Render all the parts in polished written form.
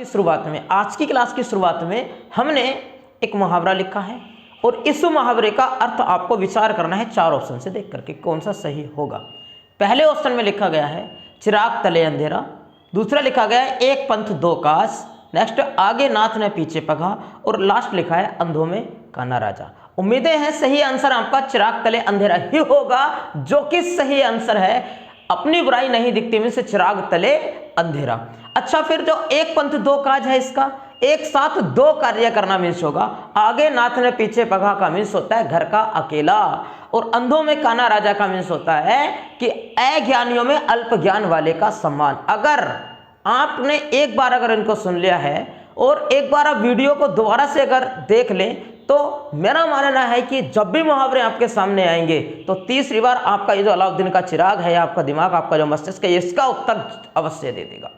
आज की क्लास की शुरुआत में हमने एक मुहावरा लिखा है और इस मुहावरे का अर्थ आपको विचार करना है चार ऑप्शन से देख करके कौन सा सही होगा। पहले ऑप्शन में लिखा गया है चिराग तले अंधेरा, दूसरा लिखा गया है एक पंथ दो काज, नेक्स्ट आगे नाथ ने पीछे पगा और लास्ट लिखा है अंधों में काना राजा। उम्मीदें हैं सही आंसर आपका चिराग तले अंधेरा ही होगा, जो कि सही आंसर है। अपनी बुराई नहीं दिखती में से चिराग तले अंधेरा। अच्छा, फिर जो एक पंथ दो काज है, इसका एक साथ दो कार्य करना मीन्स होगा। आगे नाथ ने पीछे पगा का मीन्स होता है घर का अकेला, और अंधों में काना राजा का मीन्स होता है कि अज्ञानियों में अल्प ज्ञान वाले का सम्मान। अगर आपने एक बार अगर इनको सुन लिया है और एक बार आप वीडियो को दोबारा से अगर देख लें तो मेरा मानना है कि जब भी मुहावरे आपके सामने आएंगे तो तीसरी बार आपका ये जो अलाउद्दीन का चिराग है, आपका दिमाग, आपका जो मस्तिष्क है, इसका उत्तर अवश्य दे देगा।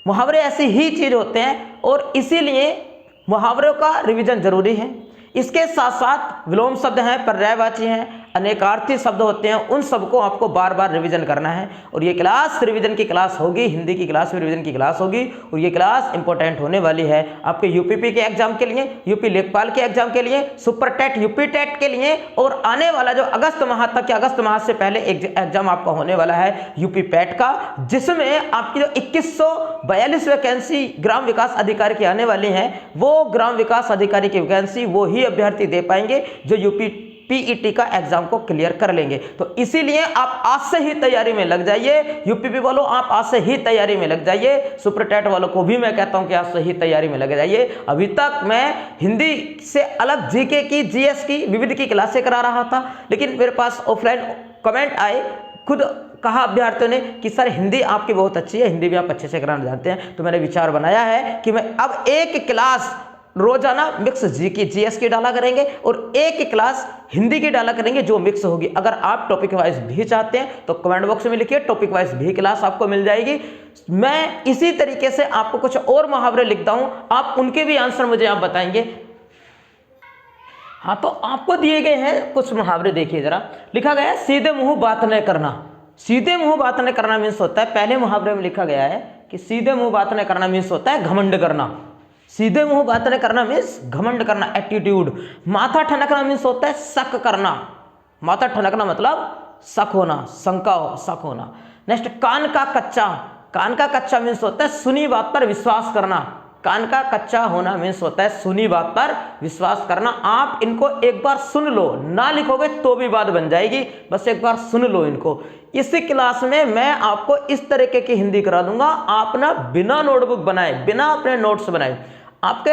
मुहावरे ऐसी ही चीज होते हैं और इसीलिए मुहावरों का रिवीजन जरूरी है। इसके साथ साथ विलोम शब्द हैं, पर्यायवाची हैं, अनेकार्थी शब्द होते हैं, उन सबको आपको बार बार रिवीजन करना है। और ये क्लास रिवीजन की क्लास होगी, हिंदी की क्लास भी रिवीजन की क्लास होगी और ये क्लास इंपॉर्टेंट होने वाली है आपके यूपीपी के एग्जाम के लिए, यूपी लेखपाल के एग्जाम के लिए, सुपर टेट, यूपी टेट के लिए, और आने वाला जो अगस्त माह तक या अगस्त माह से पहले एग्जाम आपका होने वाला है यूपी पैट का, जिसमें आपकी जो 2142 वैकेंसी ग्राम विकास अधिकारी की आने वाली है, वो ग्राम विकास अधिकारी की वैकेंसी वो ही अभ्यर्थी दे पाएंगे जो यूपी पीईटी का एग्जाम को क्लियर कर लेंगे। तो इसीलिए आप आज से ही तैयारी में लग जाइए। यूपीपी वालों आप आज से ही तैयारी में लग जाइए। सुपर टेट वालों को भी मैं कहता हूं कि आज से ही तैयारी में लग जाइए। अभी तक मैं हिंदी से अलग जीके की, जीएस की, विविध की क्लासें करा रहा था, लेकिन मेरे पास ऑफलाइन कमेंट आए, खुद कहा अभ्यर्थियों ने कि सर हिंदी आपकी बहुत अच्छी है, हिंदी भी आप अच्छे से कराना जानते हैं। तो मैंने विचार बनाया है कि मैं अब एक क्लास रोजाना मिक्स जी की, जीएस की डाला करेंगे और एक क्लास हिंदी की डाला करेंगे जो मिक्स होगी। अगर आप टॉपिक वाइज भी चाहते हैं तो कमेंट बॉक्स में लिखिए, टॉपिक वाइज भी क्लास आपको मिल जाएगी। मैं इसी तरीके से आपको कुछ और मुहावरे लिखता हूं, आप उनके भी आंसर मुझे आप बताएंगे। हाँ, तो आपको दिए गए हैं कुछ मुहावरे, देखिए जरा। लिखा गया है सीधे मुंह बात न करना। सीधे मुंह बात न करना मीन्स होता है, पहले मुहावरे में लिखा गया है कि सीधे मुंह बात न करना मीन्स होता है घमंड करना। सीधे मुंह बात न करना मीन्स घमंड करना, एटीट्यूड। माथा ठनकना मीन्स होता है शक करना। माथा ठनकना मतलब शक होना, शंका हो, शक होना। नेक्स्ट कान का कच्चा। कान का कच्चा मीन्स होता है सुनी बात पर विश्वास करना। कान का कच्चा होना मीन्स होता है सुनी बात पर विश्वास करना। आप इनको एक बार सुन लो, ना लिखोगे तो भी बात बन जाएगी, बस एक बार सुन लो इनको। इसी क्लास में मैं आपको इस तरीके की हिंदी करा दूंगा, आप ना बिना नोटबुक बनाए, बिना अपने नोट्स बनाए, आपके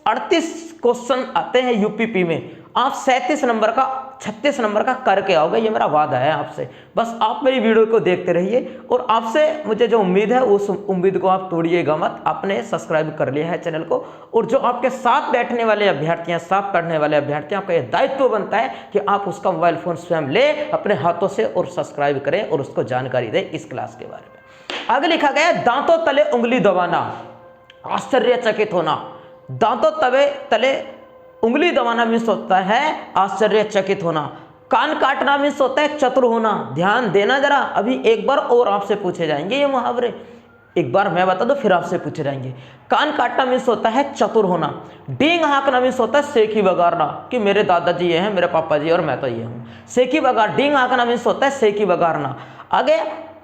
38 क्वेश्चन आते हैं यूपीपी में, आप 37 नंबर का, 36 नंबर का करके आओगे, ये मेरा वादा है आपसे। बस आप मेरी वीडियो को देखते रहिए और आपसे मुझे जो उम्मीद है उस उम्मीद को आप तोड़िएगा मत। आपने सब्सक्राइब कर लिया है चैनल को, और जो आपके साथ बैठने वाले अभ्यर्थी हैं, साथ पढ़ने वाले अभ्यर्थी, आपका यह दायित्व बनता है कि आप उसका मोबाइल फोन स्वयं ले अपने हाथों से और सब्सक्राइब करें और उसको जानकारी दें इस क्लास के बारे में। आगे लिखा गया है दांतों तले उंगली दबाना, आश्चर्यचकित होना। दांतों तले उंगली दबाना मीन्स होता है आश्चर्यचकित होना। कान काटना मीन्स होता है चतुर होना। ध्यान देना जरा, अभी एक बार और आपसे पूछे जाएंगे ये मुहावरे, एक बार मैं बता दूं फिर आपसे पूछे जाएंगे। कान काटना मीन्स होता है चतुर होना। डींग हाँकना मीन्स होता है सेखी बगाड़ना, कि मेरे दादाजी ये हैं, मेरे पापा जी और मैं तो ये हूं। सेखी बगाड़, डींग हाँकना मीन्स होता है सेखी बगाड़ना। आगे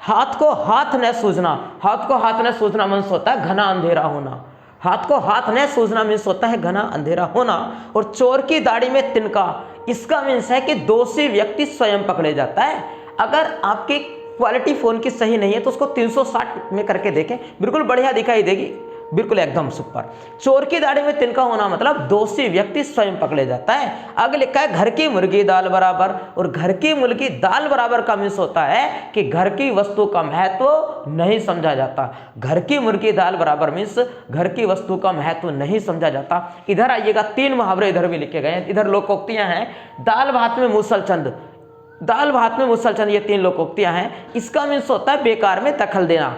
हाथ को हाथ न सूझना। हाथ को हाथ न सूझना मीन्स होता है घना अंधेरा होना। हाथ को हाथ न सूझना मीन्स होता है घना अंधेरा होना। और चोर की दाढ़ी में तिनका, इसका मीन्स है कि दोषी व्यक्ति स्वयं पकड़े जाता है। अगर आपकी क्वालिटी फोन की सही नहीं है तो उसको 360 में करके देखें, बिल्कुल बढ़िया दिखाई देगी, बिल्कुल एकदम सुपर। चोर की दाढ़ी में तिनका होना मतलब दोषी व्यक्ति स्वयं पकड़े जाता है। आगे लिखा है घर की मुर्गी दाल बराबर, और घर की मुर्गी दाल बराबर का मीन्स होता है कि घर की वस्तु का महत्व नहीं समझा जाता। घर की मुर्गी दाल बराबर मीन्स घर की वस्तु का महत्व नहीं समझा जाता। इधर आइएगा, 3 मुहावरे इधर भी लिखे गए हैं। इधर लोकोक्तियां हैं, दाल भात में मुसलचंद, दाल भात में मुसलचंद, ये 3 लोकोक्तियां हैं। इसका मीन्स होता है बेकार में दखल देना।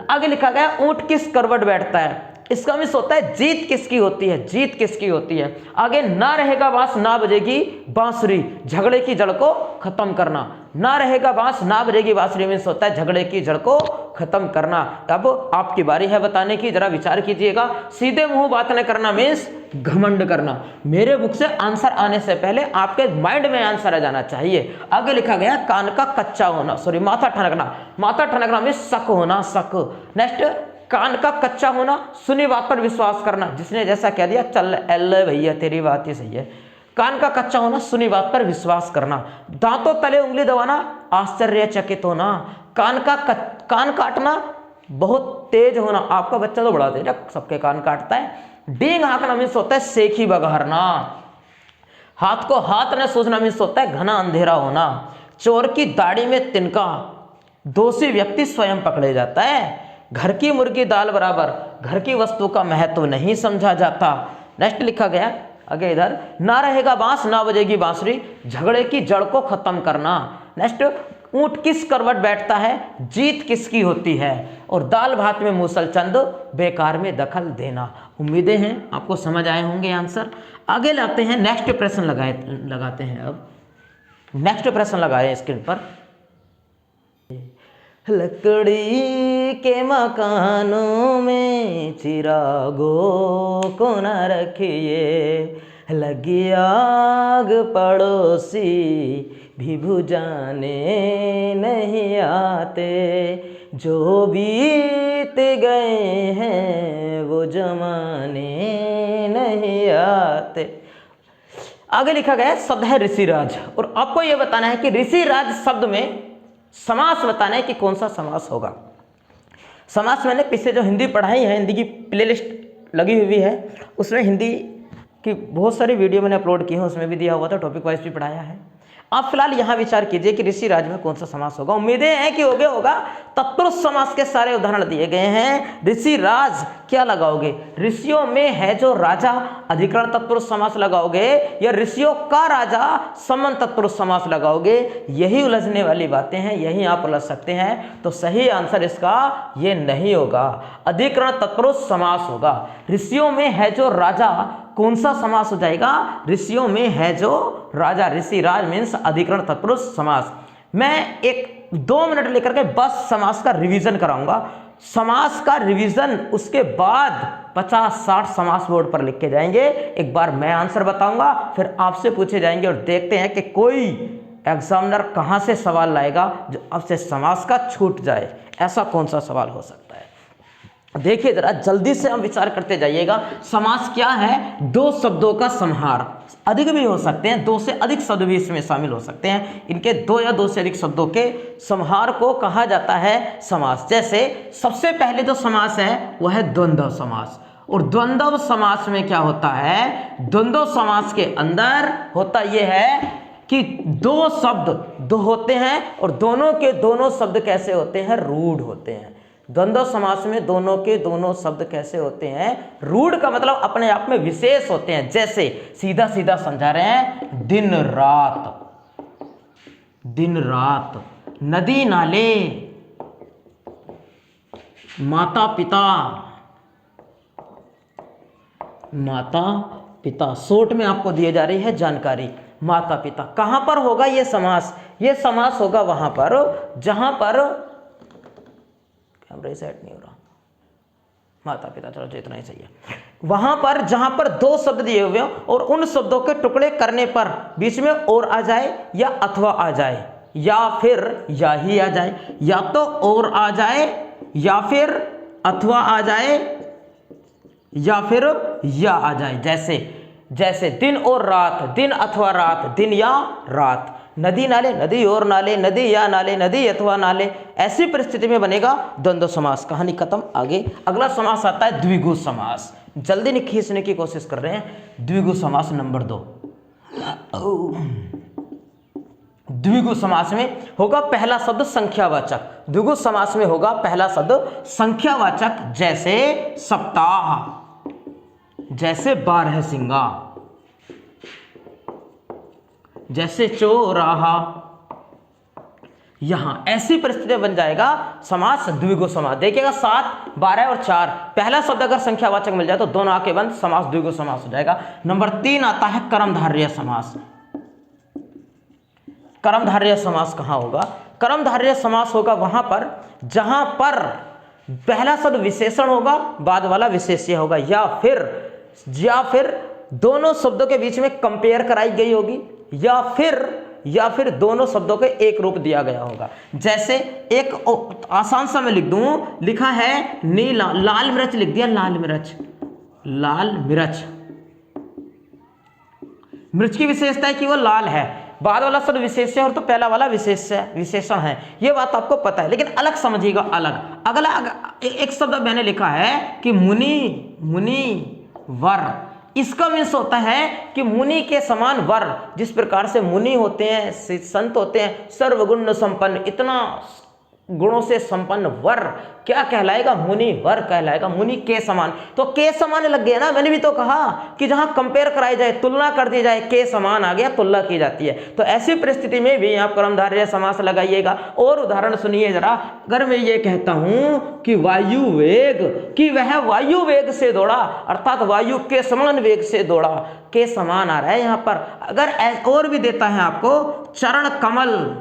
आगे लिखा गया ऊंट किस करवट बैठता है, इसका मीन्स होता है जीत किसकी होती है, जीत किसकी होती है। आगे ना रहेगा बांस ना बजेगी बांसुरी, झगड़े की जड़ को खत्म करना। ना रहेगा बांस ना बजेगी बांसुरी मीन्स होता है झगड़े की जड़ को खत्म करना। अब आपकी बारी है बताने की, जरा विचार कीजिएगा। सीधे मुंह बात न करना मीन्स घमंड करना। मेरे बुक से आंसर आने से पहले आपके माइंड में आंसर आ जाना चाहिए। आगे लिखा गया कान का कच्चा होना, सॉरी माथा ठनकना। माथा ठनकना मीन्स शक होना, शक। नेक्स्ट कान का कच्चा होना, सुनी बात पर विश्वास करना। जिसने जैसा कह दिया चल एल भैया तेरी बात ही सही है। कान का कच्चा होना, सुनी बात पर विश्वास करना। दांतों तले उंगली दबाना, आश्चर्यचकित होना। कान काटना, बहुत तेज होना। आपका बच्चा तो बड़ा तेज है, सबके कान काटता है। डींग हाँकना मीन्स होता है सेखी बघारना। हाथ को हाथ न सूझना मीन्स होता है घना अंधेरा होना। चोर की दाढ़ी में तिनका, दोषी व्यक्ति स्वयं पकड़े जाता है। घर की मुर्गी दाल बराबर, घर की वस्तु का महत्व नहीं समझा जाता। नेक्स्ट लिखा गया आगे इधर, ना रहेगा बांस ना बजेगी बांसुरी, झगड़े की जड़ को खत्म करना। नेक्स्ट ऊंट किस करवट बैठता है, जीत किसकी होती है। और दाल भात में मूसल चंद, बेकार में दखल देना। उम्मीदें हैं आपको समझ आए होंगे आंसर। आगे लाते हैं नेक्स्ट प्रश्न लगाते हैं। अब नेक्स्ट प्रश्न लगाए स्क्रीन पर। लकड़ी के मकानों में चिरागों को न रखिए, लगी आग पड़ोसी भी बुझाने नहीं आते, जो बीत गए हैं वो जमाने नहीं आते। आगे लिखा गया शब्द है ऋषिराज, और आपको यह बताना है कि ऋषिराज शब्द में समास बताना है कि कौन सा समास होगा। समास मैंने पिछले जो हिंदी पढ़ाई है, हिंदी की प्लेलिस्ट लगी हुई है, उसमें हिंदी की बहुत सारी वीडियो मैंने अपलोड की है, उसमें भी दिया हुआ था, टॉपिक वाइज भी पढ़ाया है। आप फिलहाल यहाँ विचार कीजिए कि ऋषिराज में कौन सा समास होगा। उम्मीदें हैं कि होगा। तत्पुरुष समास के सारे उदाहरण दिए गए हैं। ऋषिराज क्या लगाओगे, ऋषियों में है जो राजा अधिकरण तत्पुरुष समास लगाओगे, या ऋषियों का राजा संबंध तत्पुरुष समास लगाओगे। यही उलझने वाली बातें हैं, यही आप उलझ सकते हैं। तो सही आंसर इसका ये नहीं होगा, अधिकरण तत्पुरुष समास होगा। ऋषियों में है जो राजा, कौन सा समास हो जाएगा, ऋषियों में है जो राजा। ऋषिराज मीन्स अधिकरण तत्पुरुष समास। मैं 1-2 मिनट लेकर के बस समास का रिवीजन कराऊंगा। समास का रिवीजन उसके बाद 50-60 समास बोर्ड पर लिख के जाएंगे। एक बार मैं आंसर बताऊंगा, फिर आपसे पूछे जाएंगे, और देखते हैं कि कोई एग्जामिनर कहां से सवाल लाएगा जो आपसे समास का छूट जाए। ऐसा कौन सा सवाल हो सकता है, देखिए जरा जल्दी से हम विचार करते जाइएगा। समास क्या है, 2 शब्दों का समाहार। अधिक भी हो सकते हैं, 2 से अधिक शब्द भी इसमें शामिल हो सकते हैं। इनके 2 या 2 से अधिक शब्दों के समाहार को कहा जाता है समास। जैसे सबसे पहले जो समास है वह है द्वंद्व समास। और द्वंद्व समास में क्या होता है, द्वंद्व समास के अंदर होता यह है कि 2 शब्द दो होते हैं, और दोनों के दोनों शब्द कैसे होते हैं, रूढ़ होते हैं। द्वंद्व समास में दोनों के दोनों शब्द कैसे होते हैं, रूढ़ का मतलब अपने आप में विशेष होते हैं। जैसे सीधा सीधा समझा रहे हैं, दिन रात, दिन रात, नदी नाले, माता पिता, माता पिता। शॉर्ट में आपको दिए जा रही है जानकारी, माता पिता। कहां पर होगा ये समास, ये समास होगा वहां पर जहां पर कैमरा सेट नहीं हो रहा, माता पिता, चलो जो इतना ही सही है। वहां पर जहां पर 2 शब्द दिए हुए हो और उन शब्दों के टुकड़े करने पर बीच में और आ जाए या अथवा आ जाए, या फिर या ही आ जाए, या तो और आ जाए या फिर अथवा आ जाए या फिर या आ जाए। जैसे दिन और रात, दिन अथवा रात, दिन या रात। नदी नाले, नदी और नाले, नदी या नाले, नदी अथवा नाले। ऐसी परिस्थिति में बनेगा द्वंद्व समास। कहानी खत्म। आगे अगला समास आता है द्विगु समास। जल्दी नहीं खींचने की कोशिश कर रहे हैं। द्विगु समास नंबर 2। द्विगु समास में होगा पहला शब्द संख्यावाचक। द्विगु समास में होगा पहला शब्द संख्यावाचक। जैसे सप्ताह, जैसे बारहसिंगा, जैसे चौराहा। यहां ऐसी परिस्थिति बन जाएगा समास द्विगु समास। देखिएगा 7, 12 और 4, पहला शब्द अगर संख्यावाचक मिल जाए तो दोनों आके बंद, समास द्विगु समास हो जाएगा। नंबर 3 आता है कर्मधारय समास। कर्मधारय समास कहाँ होगा? कर्मधारय समास होगा वहां पर जहां पर पहला शब्द विशेषण होगा, बाद वाला विशेष्य होगा, या फिर दोनों शब्दों के बीच में कंपेयर कराई गई होगी, या फिर दोनों शब्दों के एक रूप दिया गया होगा। जैसे एक आसान सा मैं लिख दूं, लिखा है नीला, लाल मिर्च लिख दिया, लाल मिर्च। मिर्च की विशेषता है कि वो लाल है, बाद वाला शब्द विशेष्य और तो पहला वाला विशेषण है, ये बात आपको पता है, लेकिन अलग समझिएगा। अगला एक शब्द मैंने लिखा है कि मुनिवर। इसका मीन्स होता है कि मुनि के समान वर, जिस प्रकार से मुनि होते हैं, संत होते हैं, सर्वगुण संपन्न, इतना गुणों से संपन्न वर क्या कहलाएगा? मुनि वर कहलाएगा, मुनि के समान। तो के समान लग गया ना, मैंने भी तो कहा कि जहां कंपेयर कराई जाए, तुलना कर दी जाए, के समान आ गया, तुलना की जाती है। तो ऐसी परिस्थिति में भी आप कर्मधारय समास लगाइएगा। और उदाहरण सुनिए जरा, अगर मैं ये कहता हूं कि वायु वेग, कि वह वायु वेग से दौड़ा, अर्थात वायु के समान वेग से दौड़ा, के समान आ रहा है यहां पर। अगर और भी देता है आपको चरण कमल,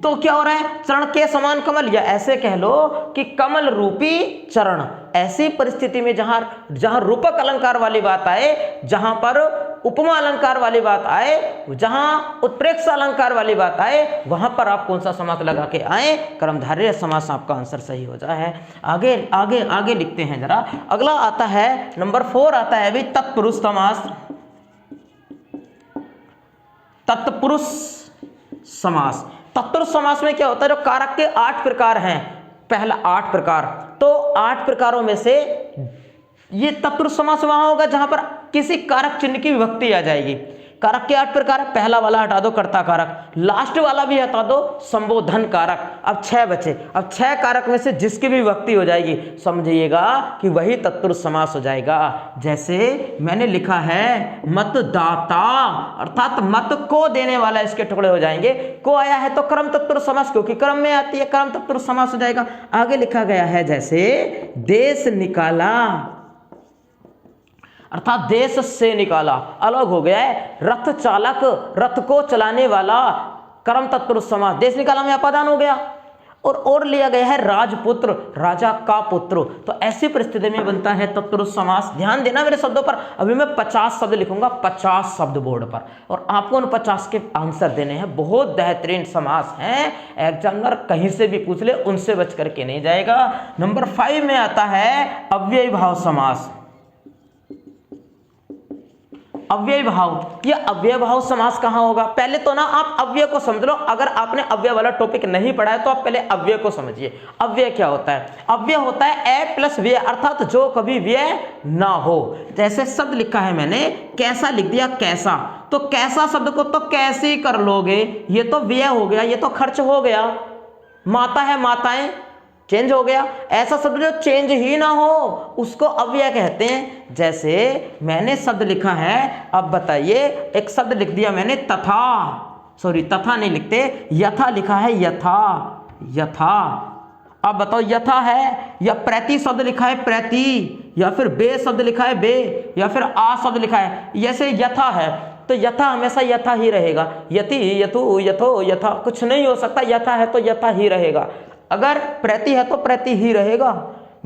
तो क्या हो रहा है? चरण के समान कमल, या ऐसे कह लो कि कमल रूपी चरण। ऐसी परिस्थिति में जहां रूपक अलंकार वाली बात आए, जहां पर उपमा अलंकार वाली बात आए, जहां उत्प्रेक्ष अलंकार वाली बात आए, वहां पर आप कौन सा समास लगा के आए? कर्मधारय समास आपका आंसर सही हो जाए। आगे लिखते हैं जरा। अगला आता है नंबर 4 आता है भी तत्पुरुष समास। तत्पुरुष समास में क्या होता है? जो कारक के 8 प्रकार हैं, पहला 8 प्रकार, तो 8 प्रकारों में से ये तत्पुरुष समास वहां होगा जहां पर किसी कारक चिन्ह की विभक्ति आ जाएगी। कारक के 8 प्रकार, पहला वाला हटा दो कर्ता कारक, लास्ट वाला भी हटा दो संबोधन कारक, अब 6 बचे। अब 6 कारक में से जिसकी भी विभक्ति हो जाएगी, समझिएगा कि वही तत्पुरुष समास हो जाएगा। जैसे मैंने लिखा है मतदाता, अर्थात मत को देने वाला, इसके टुकड़े हो जाएंगे। को आया है तो क्रम तत्पुरुष समास, क्योंकि क्रम में आती है, क्रम तत्पुरुष समास हो जाएगा। आगे लिखा गया है जैसे देश निकाला, अर्थात देश से निकाला, अलग हो गया है। रथ चालक, रथ को चलाने वाला, कर्म तत्पुरुष समास, देश निकाला में अपादान हो गया। और लिया गया है राजपुत्र, राजा का पुत्र, तो ऐसी परिस्थिति में बनता है तत्पुरुष समास। ध्यान देना मेरे शब्दों पर। अभी मैं 50 शब्द लिखूंगा, 50 शब्द बोर्ड पर, और आपको उन 50 के आंसर देने हैं। बहुत बेहतरीन समास हैं, एग्जामिनर कहीं से भी पूछ ले, उनसे बच करके नहीं जाएगा। नंबर 5 में आता है अव्ययी भाव समास। अव्यय भाव, ये अव्यय भाव समास कहां होगा? पहले तो ना आप अव्यय को समझ लो। अगर आपने अव्यय वाला टॉपिक नहीं पढ़ा है तो आप पहले अव्यय को समझिए। अव्यय क्या होता है? अव्यय होता है ए प्लस व्यय, अर्थात जो कभी व्यय ना हो। जैसे शब्द लिखा है मैंने, कैसा लिख दिया, कैसा, तो कैसा शब्द को तो कैसे ही कर लोगे, ये तो व्यय हो गया, ये तो खर्च हो गया। माता है, माताएं, चेंज हो गया। ऐसा शब्द जो चेंज ही ना हो उसको अव्यय कहते हैं। जैसे मैंने शब्द लिखा है, अब बताइए, एक शब्द लिख दिया मैंने तथा, तथा नहीं लिखते, यथा लिखा है, यथा। अब बताओ यथा है या प्रति शब्द लिखा है, प्रति, या फिर बे शब्द लिखा है, बे, या फिर आ शब्द लिखा है। जैसे यथा है तो यथा हमेशा यथा ही रहेगा। यति, यथु, यथो, यथा, कुछ नहीं हो सकता। यथा है तो यथा ही रहेगा। अगर प्रति है तो प्रति ही रहेगा,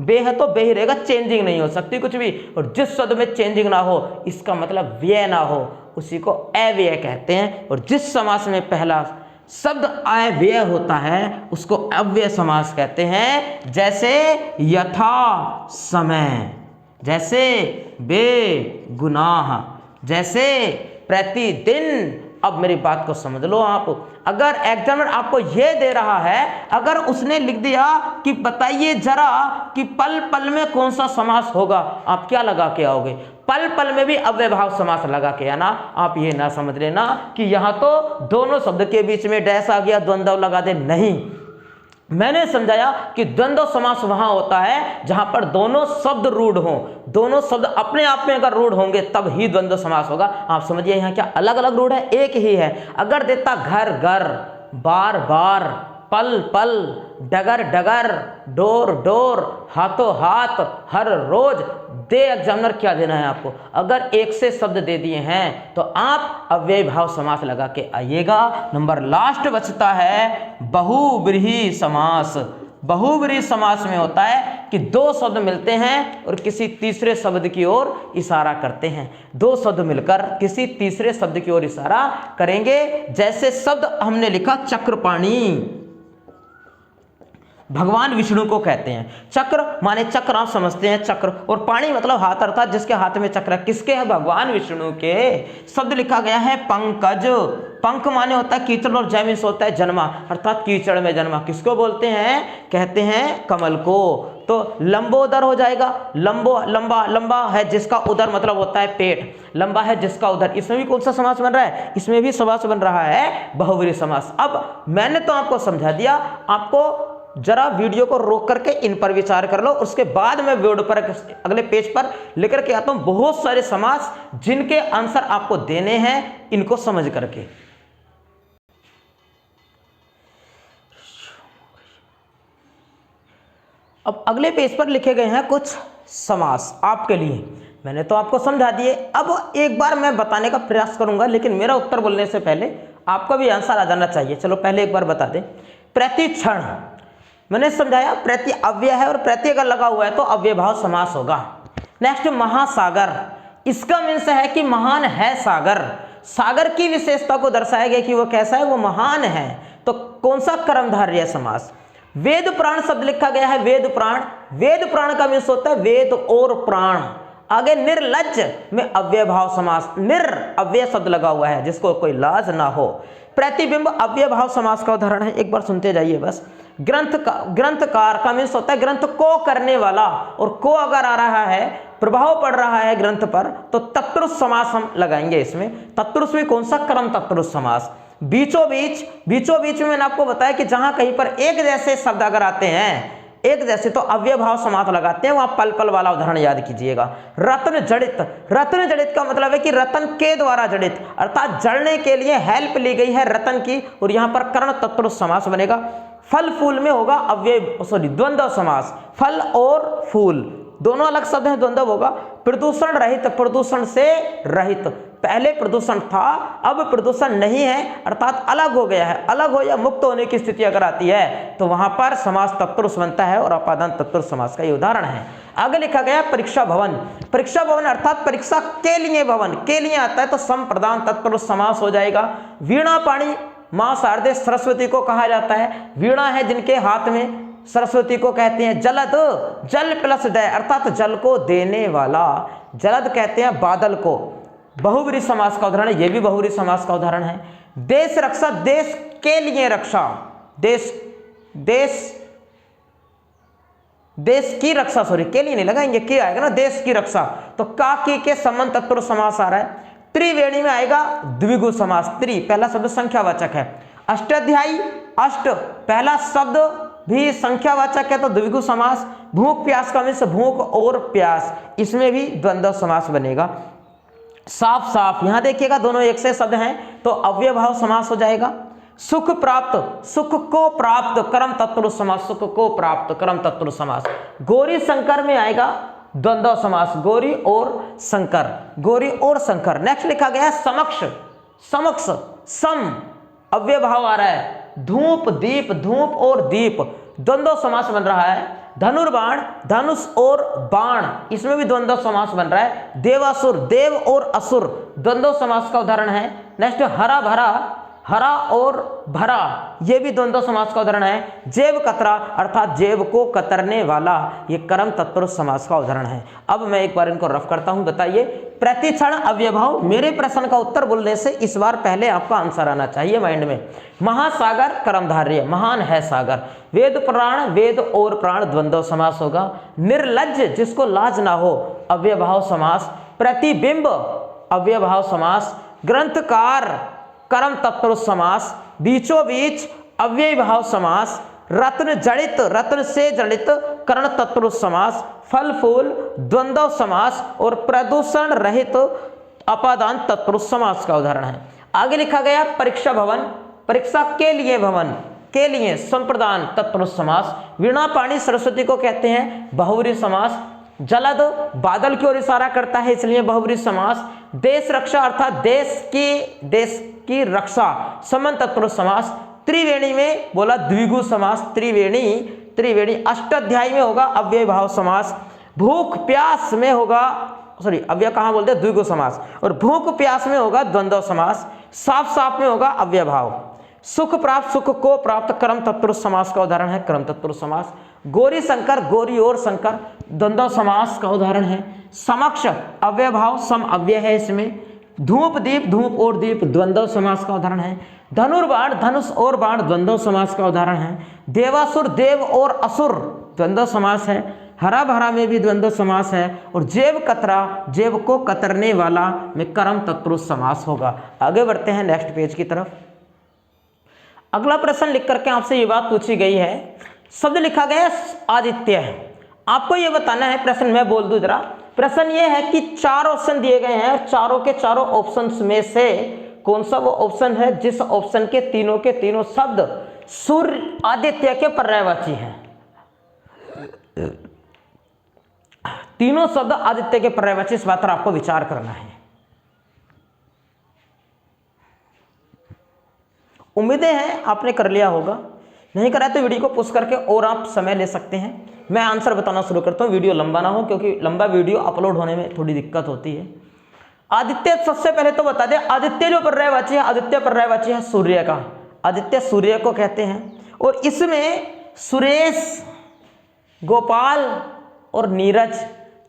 बे है तो बे ही रहेगा, चेंजिंग नहीं हो सकती कुछ भी। और जिस शब्द में चेंजिंग ना हो, इसका मतलब व्यय ना हो, उसी को अव्यय कहते हैं। और जिस समास में पहला शब्द अव्यय होता है उसको अव्यय समास कहते हैं। जैसे यथा समय, जैसे बेगुनाह, जैसे प्रतिदिन। अब मेरी बात को समझ लो आप। अगर एग्जामिनर आपको यह दे रहा है, अगर उसने लिख दिया कि बताइए जरा कि पल पल में कौन सा समास होगा, आप क्या लगा के आओगे? पल पल में भी अव्यय भाव समास लगा के आना। आप ये ना समझ लेना कि यहां तो दोनों शब्द के बीच में डैश आ गया, द्वंद्व लगा दे, नहीं। मैंने समझाया कि द्वंद्व समास वहां होता है जहां पर दोनों शब्द रूढ़ हों, दोनों शब्द अपने आप में अगर रूढ़ होंगे तब ही द्वंद्व समास होगा। आप समझिए यहां क्या अलग अलग रूढ़ है? एक ही है। अगर देता घर घर, बार बार, पल पल, डगर डगर, डोर डोर, हाथों हाथ, हर रोज। दे एग्जामिनर क्या देना है आपको, अगर एक से शब्द दे दिए हैं तो आप अव्ययी भाव समास लगा के आइएगा। नंबर लास्ट बचता है बहुव्रीहि समास। बहुव्रीहि समास में होता है कि दो शब्द मिलते हैं और किसी तीसरे शब्द की ओर इशारा करते हैं। दो शब्द मिलकर किसी तीसरे शब्द की ओर इशारा करेंगे। जैसे शब्द हमने लिखा चक्रपाणी, भगवान विष्णु को कहते हैं। चक्र माने चक्र, आप समझते हैं चक्र, और पाणी मतलब हाथ, अर्थात जिसके हाथ में चक्र है। किसके है, भगवान विष्णु के। शब्द लिखा गया है पंकज। पंख माने होता है कीचड़ और जय मीन्स होता है जन्मा, अर्थात कीचड़ में जन्मा। किसको बोलते हैं, कहते हैं कमल को। तो लंबोदर हो जाएगा। लंबो लंबा, लंबा है जिसका उदर मतलब होता है पेट, लंबा है जिसका उदर। इसमें भी कौन सा समास बन रहा है, इसमें भी समास बन रहा है बहुव्रीहि समास। अब मैंने तो आपको समझा दिया, आपको जरा वीडियो को रोक करके इन पर विचार कर लो, उसके बाद मैं बोर्ड पर अगले पेज पर लेकर के आता हूं बहुत सारे समास जिनके आंसर आपको देने हैं, इनको समझ करके। अब अगले पेज पर लिखे गए हैं कुछ समास आपके लिए, मैंने तो आपको समझा दिए। अब एक बार मैं बताने का प्रयास करूंगा, लेकिन मेरा उत्तर बोलने से पहले आपका भी आंसर आ जाना चाहिए। चलो पहले एक बार बता दें। प्रतिक्षण मैंने समझाया, प्रति अव्यय है और प्रति अगर लगा हुआ है तो अव्यय भाव समास होगा। नेक्स्ट महासागर, इसका मीन्स है कि महान है सागर। सागर की विशेषता को दर्शाया गया कि वो कैसा है, वो महान है। तो कौन सा कर्मधारय समास। वेद प्राण शब्द लिखा गया है, वेद प्राण। वेद प्राण का मीन्स होता है वेद और प्राण। आगे निर्लज्ज में अव्यय भाव समास, निर अव्यय शब्द लगा हुआ है जिसको कोई लाज ना हो। प्रतिबिंब अव्यय भाव समास का उदाहरण है, एक बार सुनते जाइए बस। ग्रंथकार का मीन्स होता है ग्रंथ को करने वाला, और को अगर आ रहा है, प्रभाव पड़ रहा है ग्रंथ पर, तो तत्पुरुष समास हम लगाएंगे इसमें। तत्पुरुष में कौन सा, कर्म तत्पुरुष समास। बीचों बीच, बीचों बीच में मैंने आपको बताया कि जहां कहीं पर एक जैसे शब्द अगर आते हैं, एक जैसे, तो अव्यय भाव समास लगाते हैं। वहां पल पल वाला उदाहरण याद कीजिएगा। रत्न जड़ित, रत्न जड़ित का मतलब है कि रतन के द्वारा जड़ित, अर्थात जड़ने के लिए हेल्प ली गई है रतन की, और यहां पर कर्ण तत्पुरुष समास बनेगा। फल फूल में होगा अव्यय द्वंद्व समास। फल और फूल दोनों अलग शब्द हैं, द्वंद्व होगा। प्रदूषण रहित, प्रदूषण से रहित। पहले प्रदूषण था, अब प्रदूषण नहीं है, अर्थात अलग हो गया है। अलग हो या मुक्त होने की स्थिति अगर आती है तो वहां पर समास तत्पुरुष बनता है, और अपादान तत्पुरुष समास का ये उदाहरण है। आगे लिखा गया परीक्षा भवन। परीक्षा भवन अर्थात परीक्षा के लिए भवन, के लिए आता है तो संप्रदान तत्पुरुष समास हो जाएगा। वीणा पाणी, मां शारदे सरस्वती को कहा जाता है। वीणा है जिनके हाथ में, सरस्वती को कहते हैं जलद, जल प्लस दय, अर्थात जल को देने वाला। जलद कहते हैं बादल को। बहुव्रीहि समास का उदाहरण है, ये भी बहुव्रीहि समास का उदाहरण है। देश रक्षा, देश के लिए रक्षा, देश देश देश की रक्षा, सॉरी के लिए नहीं लगाएंगे, के आएगा ना, देश की रक्षा, तो का की के संबंध तत्पुरुष समास आ रहा है। त्रिवेणी में आएगा द्विगु समास। त्रि पहला शब्द संख्यावाचक है। अष्टाध्यायी, अष्ट पहला शब्द भी संख्यावाचक है तो द्विगु समास। भूख प्यास का मीन्स भूख और प्यास, इसमें भी द्वंद्व समास बनेगा। साफ साफ, यहां देखिएगा दोनों एक से शब्द हैं तो अव्यय भाव समास हो जाएगा। सुख प्राप्त, सुख को प्राप्त, कर्म तत्पुरुष समास। सुख को प्राप्त, कर्म तत्पुरुष समास। गौरी शंकर में आएगा द्वंद्व समास, गौरी और शंकर, गौरी और शंकर। नेक्स्ट लिखा गया है समक्ष, समक्ष सम अव्यय भाव आ रहा है। धूप दीप, धूप और दीप द्वंद्व समास बन रहा है। धनुर्बाण, धनुष और बाण, इसमें भी द्वंद्व समास बन रहा है। देवासुर, देव और असुर द्वंद्व समास का उदाहरण है। नेक्स्ट हरा भरा, हरा और भरा, ये भी द्वंद्व समास का उदाहरण है। जेब कतरा अर्थात जेब को कतरने वाला, ये कर्म तत्पुरुष समास का उदाहरण है। अब मैं एक बार इनको रफ करता हूं, बताइए। प्रतिक्षण अव्यय भाव, मेरे प्रश्न का उत्तर बोलने से इस बार पहले आपका आंसर आना चाहिए माइंड में। महासागर कर्मधारय, महान है सागर। वेद प्राण, वेद और प्राण द्वंद्व समास होगा। निर्लज्ज जिसको लाज ना हो अव्यय भाव समास। प्रतिबिंब अव्यय भाव समास। ग्रंथकार कर्म तत्पुरुष समास। बीचों बीच अव्यय भाव समास। रत्न जड़ित, रत्न से जड़ित कर्ण तत्पुरुष समास। फल फूल द्वंद्व समास और प्रदूषण रहित अपादान तत्पुरुष समास का उदाहरण है। आगे लिखा गया परीक्षा भवन, परीक्षा के लिए भवन। के लिए संप्रदान तत्पुरुष समास। वीणा पाणी सरस्वती को कहते हैं बहुव्रीहि समास। जलद बादल की ओर इशारा करता है इसलिए बहुव्रीहि समास। देश रक्षा अर्थात देश की रक्षा संबंध तत्पुरुष समास। त्रिवेणी में बोला द्विगु समास। त्रिवेणी अष्टाध्यायी में होगा अव्यय भाव समास। भूख प्यास में होगा अव्यय कहां बोलते हैं द्विगु समास। और भूख प्यास में होगा द्वंद्व समास। साफ साफ में होगा अव्यय भाव। सुख प्राप्त सुख को प्राप्त कर्म तत्पुरुष समास का उदाहरण है कर्म तत्पुरुष समास। गोरी शंकर गोरी और शंकर द्वंद्व समास का उदाहरण है। समक्ष अव्यय भाव सम अव्यय है इसमें। धूप दीप धूप और दीप द्वंद्व समास का उदाहरण है। धनुर्बाण धनुष और बाण द्वंद्व समास का उदाहरण है। देवासुर देव और असुर द्वंद्व समास है। हरा भरा में भी द्वंद्व समास है। और जेब कतरा जेब को कतरने वाला में कर्म तत्पुरुष समास होगा। आगे बढ़ते हैं नेक्स्ट पेज की तरफ। अगला प्रश्न लिख करके आपसे ये बात पूछी गई है, शब्द लिखा गया है आदित्य है। आपको ये बताना है, प्रश्न मैं बोल दूं जरा। प्रश्न ये है कि 4 ऑप्शन दिए गए हैं और चारों के चारों ऑप्शंस में से कौन सा वो ऑप्शन है जिस ऑप्शन के तीनों शब्द सूर्य आदित्य के पर्यायवाची हैं। तीनों शब्द आदित्य के पर्यायवाची, इस बात पर आपको विचार करना है। उम्मीदें हैं आपने कर लिया होगा, नहीं करा तो वीडियो को पुश करके और आप समय ले सकते हैं। मैं आंसर बताना शुरू करता हूँ, वीडियो लंबा ना हो क्योंकि लंबा वीडियो अपलोड होने में थोड़ी दिक्कत होती है। आदित्य सबसे पहले तो बता दें, आदित्य जो पर्यायवाची है, आदित्य पर्यायवाची है सूर्य का। आदित्य सूर्य को कहते हैं। और इसमें सुरेश, गोपाल और नीरज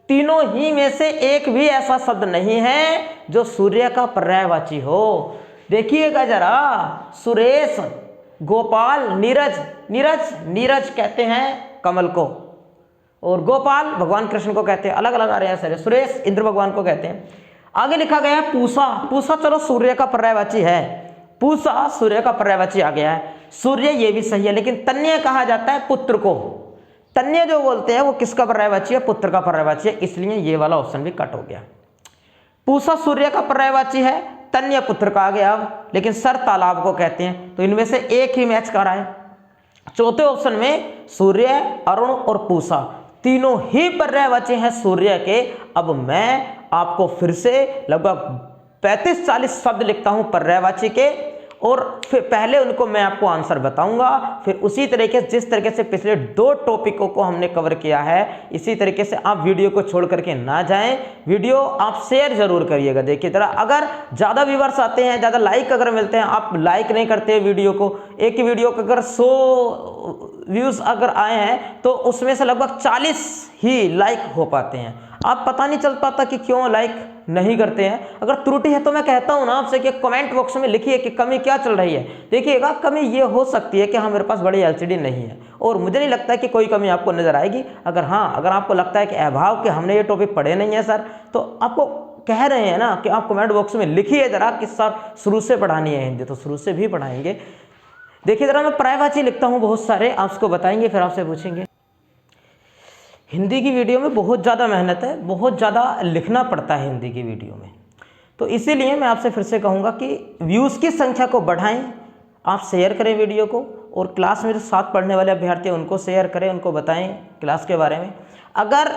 तीनों ही में से एक भी ऐसा शब्द नहीं है जो सूर्य का पर्यायवाची हो। देखिएगा जरा, सुरेश, गोपाल, नीरज कहते हैं कमल को, और गोपाल भगवान कृष्ण को कहते हैं। अलग अलग आ रहे हैं सर। सुरेश इंद्र भगवान को कहते हैं। आगे लिखा गया है पूषा चलो सूर्य का पर्यायवाची है। पूषा सूर्य का पर्यायवाची आ गया है। सूर्य ये भी सही है, लेकिन तन्य कहा जाता है पुत्र को। तन्य जो बोलते हैं वो किसका पर्यायवाची है? पुत्र का पर्यायवाची है, इसलिए ये वाला ऑप्शन भी कट हो गया। पूषा सूर्य का पर्यायवाची है, तन्य पुत्र का आ गया अब, लेकिन सर तालाब को कहते हैं, तो इनमें से एक ही मैच कर रहा है। चौथे ऑप्शन में सूर्य, अरुण और पूषा तीनों ही पर्यायवाची हैं सूर्य के। अब मैं आपको फिर से लगभग 35-40 शब्द लिखता हूं पर्यायवाची के, और फिर पहले उनको मैं आपको आंसर बताऊंगा। फिर उसी तरीके से जिस तरीके से पिछले 2 टॉपिकों को हमने कवर किया है, इसी तरीके से आप वीडियो को छोड़ करके ना जाएं। वीडियो आप शेयर जरूर करिएगा। देखिए जरा, अगर ज़्यादा व्यूअर्स आते हैं, ज़्यादा लाइक अगर मिलते हैं, आप लाइक नहीं करते वीडियो को, एक ही वीडियो को अगर 100 व्यूज़ अगर आए हैं तो उसमें से लगभग 40 ही लाइक हो पाते हैं। आप पता नहीं चल पाता कि क्यों लाइक नहीं करते हैं। अगर त्रुटि है तो मैं कहता हूं ना आपसे कि कमेंट बॉक्स में लिखिए कि कमी क्या चल रही है। देखिएगा, कमी ये हो सकती है कि हाँ मेरे पास बड़ी एलसीडी नहीं है, और मुझे नहीं लगता कि कोई कमी आपको नजर आएगी। अगर आपको लगता है कि अभाव के हमने ये टॉपिक पढ़े नहीं है सर, तो आपको कह रहे हैं ना कि आप कमेंट बॉक्स में लिखिए जरा कि सर शुरू से पढ़ानी है हिंदी, तो शुरू से भी पढ़ाएंगे। देखिए जरा, मैं पर्यायवाची लिखता हूँ बहुत सारे, आपको बताएंगे फिर आपसे पूछेंगे। हिंदी की वीडियो में बहुत ज़्यादा मेहनत है, बहुत ज़्यादा लिखना पड़ता है हिंदी की वीडियो में, तो इसीलिए मैं आपसे फिर से कहूँगा कि व्यूज़ की संख्या को बढ़ाएं। आप शेयर करें वीडियो को, और क्लास में जो साथ पढ़ने वाले अभ्यर्थी हैं उनको शेयर करें, उनको बताएं क्लास के बारे में। अगर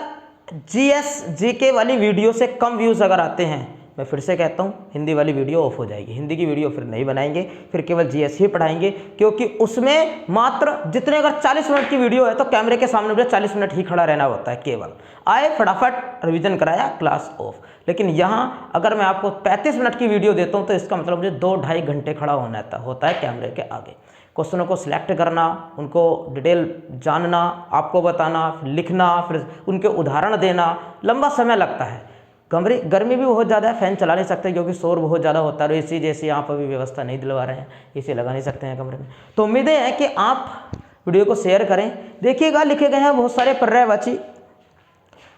GK वाली वीडियो से कम व्यूज़ अगर आते हैं, मैं फिर से कहता हूँ हिंदी वाली वीडियो ऑफ हो जाएगी। हिंदी की वीडियो फिर नहीं बनाएंगे, फिर केवल GS ही पढ़ाएंगे, क्योंकि उसमें मात्र जितने अगर 40 मिनट की वीडियो है तो कैमरे के सामने मुझे 40 मिनट ही खड़ा रहना होता है। केवल आए, फटाफट रिवीजन कराया, क्लास ऑफ। लेकिन यहाँ अगर मैं आपको 35 मिनट की वीडियो देता हूँ तो इसका मतलब मुझे 2-2.5 घंटे खड़ा होता है कैमरे के आगे। क्वेश्चनों को सिलेक्ट करना, उनको डिटेल जानना, आपको बताना, लिखना, फिर उनके उदाहरण देना, लंबा समय लगता है। गर्मी भी बहुत ज़्यादा है, फ़ैन चला नहीं सकते क्योंकि शोर बहुत ज़्यादा होता है। एसी जैसी यहाँ पर भी व्यवस्था नहीं दिलवा रहे हैं, एसी लगा नहीं सकते हैं कमरे में। तो उम्मीदें हैं कि आप वीडियो को शेयर करें। देखिएगा, लिखे गए हैं बहुत सारे पर्यायवाची।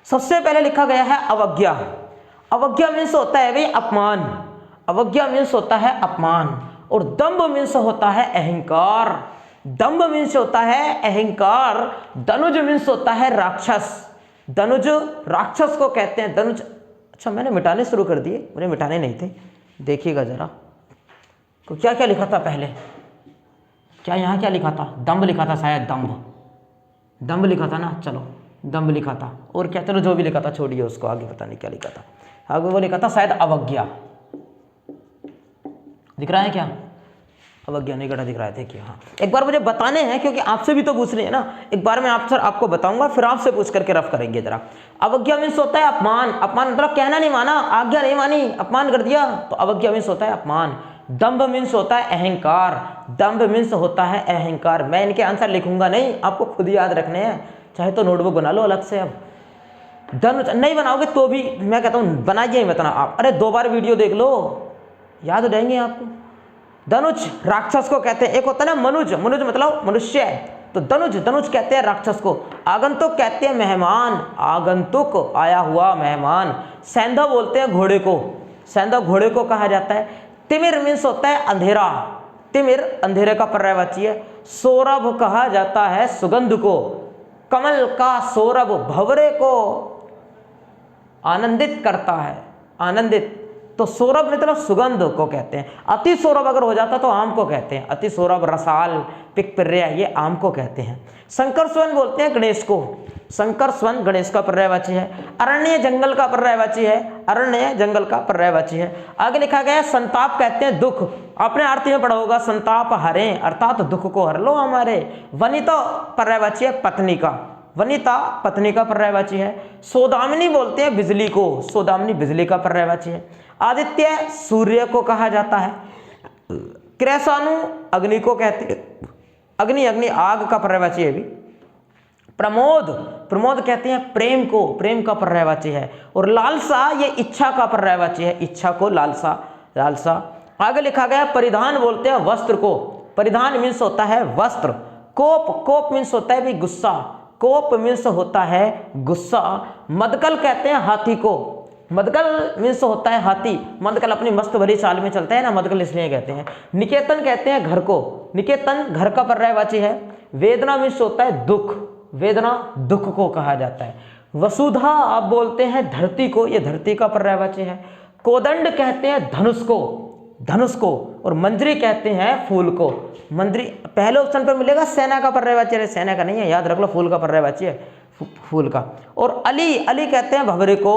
सबसे पहले लिखा गया है अवज्ञा। अवज्ञा मीन्स होता है भाई अपमान। अवज्ञा मीन्स होता है अपमान। और दंभ मीन्स होता है अहंकार। दंभ मीन्स होता है अहंकार। दनुज मीन्स होता है राक्षस। दनुज राक्षस को कहते हैं, दनुज। अच्छा, मैंने मिटाने शुरू कर दिए, मुझे मिटाने नहीं थे। देखिएगा जरा, तो क्या क्या लिखा था पहले। क्या यहाँ क्या लिखा था, दम्भ लिखा था शायद, दम्भ लिखा था ना, चलो दम्भ लिखा था, और क्या, चलो जो भी लिखा था छोड़िए उसको, आगे पता नहीं क्या लिखा था, आगे वो लिखा था शायद अवज्ञा, दिख रहा है क्या, अवज्ञा नहीं गढ़ा दिख रहा है, देखिए। हाँ, एक बार मुझे बताने हैं क्योंकि आपसे भी तो पूछ रहे हैं ना, एक बार मैं आपको बताऊंगा, फिर आपसे पूछ करके रफ करेंगे जरा। अवज्ञा मीन्स होता है अपमान, अपमान मतलब कहना नहीं माना, आज्ञा नहीं मानी, अपमान कर दिया, तो अवज्ञा मीन्स होता है अपमान। दंभ मीन्स होता है अहंकार, दंभ मीन्स होता है अहंकार। मैं इनके आंसर लिखूंगा नहीं, आपको खुद याद रखने हैं, चाहे तो नोटबुक बना लो अलग से। अब धनुष नहीं बनाओगे तो भी मैं कहता हूँ बनाइए ही बताना आप, अरे 2 बार वीडियो देख लो, याद हो जाएंगे आपको। धनुष राक्षस को कहते हैं, एक होता है ना मनुज, मनुज मतलब मनुष्य, तो धनुष कहते हैं राक्षस को। आगंतुक कहते हैं मेहमान, आगंतुक आया हुआ मेहमान। सैंधव बोलते हैं घोड़े को, सैंधव घोड़े को कहा जाता है। तिमिर मीन्स होता है अंधेरा, तिमिर अंधेरे का पर्यायवाची है। सौरभ कहा जाता है सुगंध को, कमल का सौरभ भंवरे को आनंदित करता है, आनंदित, तो सौरभ मतलब सुगंध को कहते हैं। अति सौरभ अगर हो जाता तो आम को कहते हैं, अति सौरभ, रसाल, पिकपर्या, ये आम को कहते हैं। शंकर स्वन बोलते हैं गणेश को, शंकर स्वन गणेश का पर्यायवाची है। अरण्य जंगल का पर्यायवाची है, अरण्य जंगल का पर्यायवाची है। आगे लिखा गया है संताप कहते हैं दुख, आपने आरती में पढ़ा होगा, संताप हरें अर्थात दुख को हर लो हमारे। वनिता पर्यायवाची है पत्नी का, वनिता पत्नी का पर्यायवाची है। सौदामिनी बोलते हैं बिजली को, सौदामिनी बिजली का पर्यायवाची है। आदित्य सूर्य को कहा जाता है। कृशानु अग्नि को कहते हैं, अग्नि आग का पर्यायवाची है भी। प्रमोद, प्रमोद कहते हैं प्रेम को, प्रेम का पर्यायवाची है। और लालसा ये इच्छा का पर्यायवाची है, इच्छा को लालसा, लालसा। आगे लिखा गया परिधान बोलते हैं वस्त्र को, परिधान मीन्स होता है वस्त्र। कोप, कोप मीन्स होता है भी गुस्सा, कोप मीन्स होता है गुस्सा। मदकल कहते हैं हाथी को, मदकल मीन्स होता है हाथी, मदकल अपनी मस्त भरी चाल में चलता है ना, मदकल इसलिए कहते हैं। निकेतन कहते हैं घर को, निकेतन घर का पर्यायवाची है। वेदना मीन्स होता है दुख, वेदना दुख को कहा जाता है। वसुधा आप बोलते हैं धरती को, ये धरती का पर्यायवाची है। कोदंड कहते हैं धनुष को, धनुष को। और मंजरी कहते हैं फूल को, मंजरी पहले ऑप्शन पर मिलेगा, सेना का पर्यायवाची है, सेना का नहीं है, याद रख लो, फूल का पर्यायवाची है, फूल का। और अली, अली कहते हैं भंवरे को,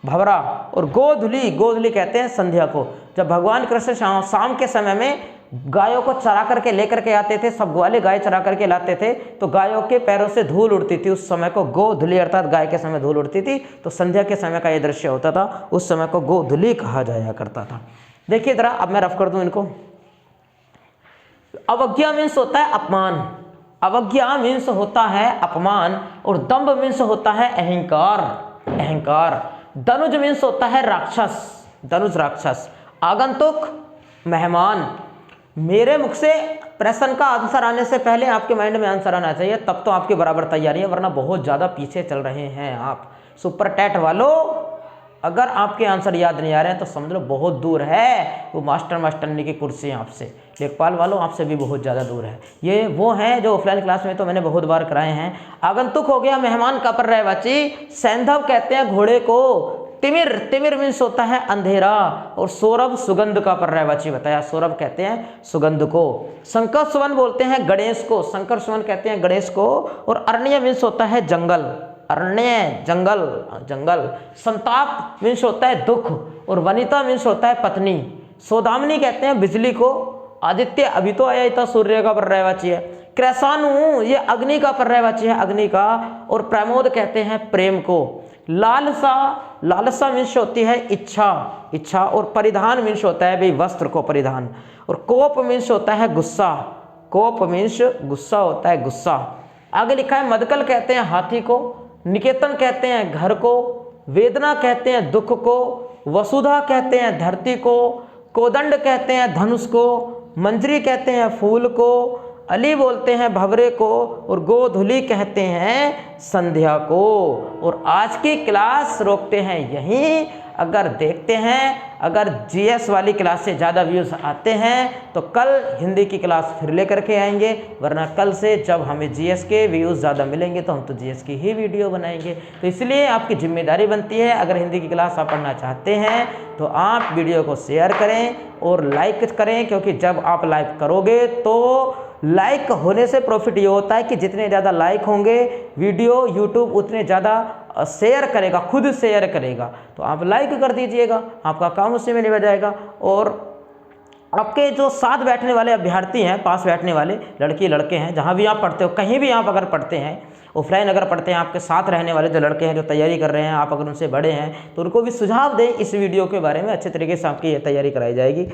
भंवरा। और गोधुली, गोधुली कहते हैं संध्या को। जब भगवान कृष्ण शाम के समय में गायों को चरा करके लेकर के आते थे, सब ग्वाले गाय चरा करके लाते थे, तो गायों के पैरों से धूल उड़ती थी, उस समय को गोधुली अर्थात गाय के समय धूल उड़ती थी, तो संध्या के समय का ये दृश्य होता था, उस समय को गोधुली कहा जाया करता था। देखिए जरा, अब मैं रफ कर दूं इनको। अवज्ञा मीन्स होता है अपमान, अवज्ञा मीन्स होता है अपमान। और दंभ मीन्स होता है अहंकार, अहंकार। धनुज मीन्स होता है राक्षस, धनुष राक्षस। आगंतुक मेहमान। मेरे मुख से प्रश्न का आंसर आने से पहले आपके माइंड में आंसर आना चाहिए, तब तो आपकी बराबर तैयारी है, वरना बहुत ज़्यादा पीछे चल रहे हैं आप। सुपर टैट वालों, अगर आपके आंसर याद नहीं आ रहे हैं तो समझ लो बहुत दूर है वो मास्टरनी की कुर्सी आपसे। लेखपाल वालों आपसे भी बहुत ज़्यादा दूर है। ये वो हैं जो ऑफलाइन क्लास में तो मैंने बहुत बार कराए हैं। आगंतुक हो गया मेहमान का पर्यायवाची। सैंधव कहते हैं घोड़े को। तिमिर, तिमिर मीन्स होता है अंधेरा। और सौरभ सुगंध का पर्यायवाची बताया, सौरभ कहते हैं सुगंध को। शंकर सुवन बोलते हैं गणेश को, शंकर सुवन कहते हैं गणेश को। और अरण्य मीन्स होता है जंगल, अरण्य जंगल, जंगल। संताप मीन्स होता है दुख। और वनिता मीन्स होता है पत्नी। सौदामिनी कहते हैं बिजली को। आदित्य अभी तो आया ही था, सूर्य का पर्यायवाची है। कृशानु ये अग्नि का पर्यायवाची है, अग्नि का। और प्रमोद कहते हैं प्रेम को। लालसा, लालसा मीन्स होती है इच्छा, इच्छा। और परिधान मीन्स होता है भाई वस्त्र को परिधान। और कोप मीन्स होता है गुस्सा, कोप मीन्स गुस्सा होता है, गुस्सा। आगे लिखा है मदकल कहते हैं हाथी को। निकेतन कहते हैं घर को। वेदना कहते हैं दुख को। वसुधा कहते हैं धरती को। कोदंड कहते हैं धनुष को। मंजरी कहते हैं फूल को। अली बोलते हैं भंवरे को। और गोधुली कहते हैं संध्या को। और आज की क्लास रोकते हैं यहीं। अगर देखते हैं, अगर जीएस वाली क्लास से ज़्यादा व्यूज़ आते हैं तो कल हिंदी की क्लास फिर लेकर के आएंगे, वरना कल से जब हमें जीएस के व्यूज़ ज़्यादा मिलेंगे तो हम तो जीएस की ही वीडियो बनाएंगे। तो इसलिए आपकी जिम्मेदारी बनती है, अगर हिंदी की क्लास आप पढ़ना चाहते हैं तो आप वीडियो को शेयर करें और लाइक करें, क्योंकि जब आप लाइक करोगे तो लाइक होने से प्रॉफिट ये होता है कि जितने ज़्यादा लाइक होंगे वीडियो यूट्यूब उतने ज़्यादा शेयर करेगा, खुद शेयर करेगा। तो आप लाइक कर दीजिएगा, आपका काम उसी में निभा जाएगा। और आपके जो साथ बैठने वाले अभ्यर्थी हैं, पास बैठने वाले लड़की लड़के हैं, जहाँ भी आप पढ़ते हो, कहीं भी आप अगर पढ़ते हैं, ऑफलाइन अगर पढ़ते हैं, आपके साथ रहने वाले जो लड़के हैं जो तैयारी कर रहे हैं, आप अगर उनसे बड़े हैं तो उनको भी सुझाव दें इस वीडियो के बारे में, अच्छे तरीके से आपकी ये तैयारी कराई जाएगी।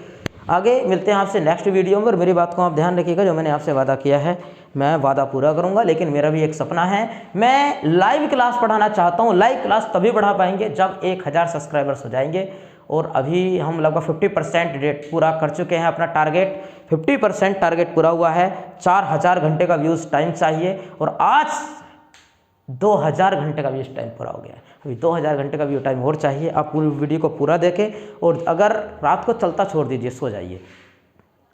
आगे मिलते हैं आपसे नेक्स्ट वीडियो में। और मेरी बात को आप ध्यान रखिएगा, जो मैंने आपसे वादा किया है मैं वादा पूरा करूंगा। लेकिन मेरा भी एक सपना है, मैं लाइव क्लास पढ़ाना चाहता हूं। लाइव क्लास तभी बढ़ा पाएंगे जब 1000 सब्सक्राइबर्स हो जाएंगे। और अभी हम लगभग 50% डेट पूरा कर चुके हैं, अपना टारगेट 50% टारगेट पूरा हुआ है। 4000 घंटे का व्यूज़ टाइम चाहिए और आज 2000 घंटे का व्यूज़ टाइम पूरा हो गया है। अभी 2000 घंटे का व्यू टाइम और चाहिए। आप पूरी वीडियो को पूरा देखें और अगर रात को चलता छोड़ दीजिए, सो जाइए।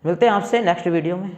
मिलते हैं आपसे नेक्स्ट वीडियो में।